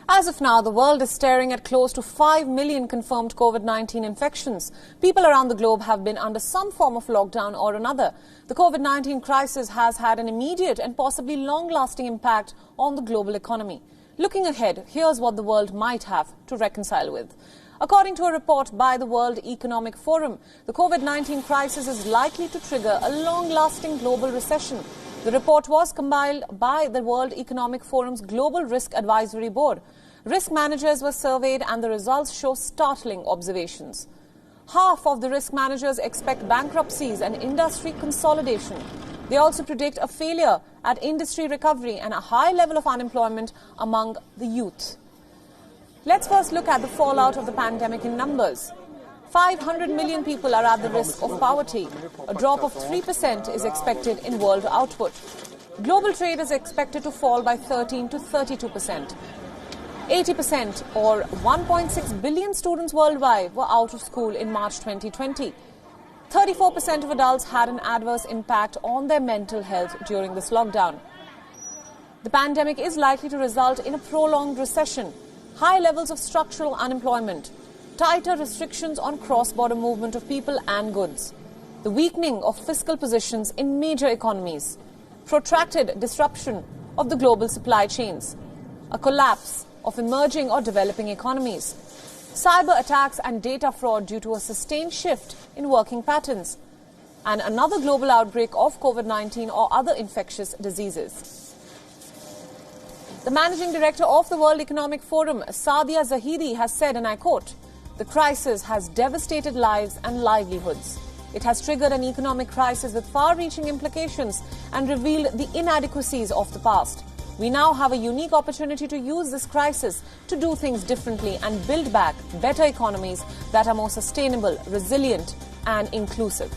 As of now, the world is staring at close to 5 million confirmed COVID-19 infections. People around the globe have been under some form of lockdown or another. The COVID-19 crisis has had an immediate and possibly long-lasting impact on the global economy. Looking ahead, here's what the world might have to reconcile with. According to a report by the World Economic Forum, the COVID-19 crisis is likely to trigger a long-lasting global recession. The report was compiled by the World Economic Forum's Global Risk Advisory Board. Risk managers were surveyed and the results show startling observations. Half of the risk managers expect bankruptcies and industry consolidation. They also predict a failure at industry recovery and a high level of unemployment among the youth. Let's first look at the fallout of the pandemic in numbers. 500 million people are at the risk of poverty. A drop of 3% is expected in world output. Global trade is expected to fall by 13 to 32%. 80% or 1.6 billion students worldwide were out of school in March 2020. 34% of adults had an adverse impact on their mental health during this lockdown. The pandemic is likely to result in a prolonged recession, high levels of structural unemployment, tighter restrictions on cross-border movement of people and goods, the weakening of fiscal positions in major economies, protracted disruption of the global supply chains, a collapse of emerging or developing economies, cyber attacks and data fraud due to a sustained shift in working patterns, and another global outbreak of COVID-19 or other infectious diseases. The managing director of the World Economic Forum, Saadia Zahidi, has said, and I quote, "The crisis has devastated lives and livelihoods. It has triggered an economic crisis with far-reaching implications and revealed the inadequacies of the past. We now have a unique opportunity to use this crisis to do things differently and build back better economies that are more sustainable, resilient and inclusive."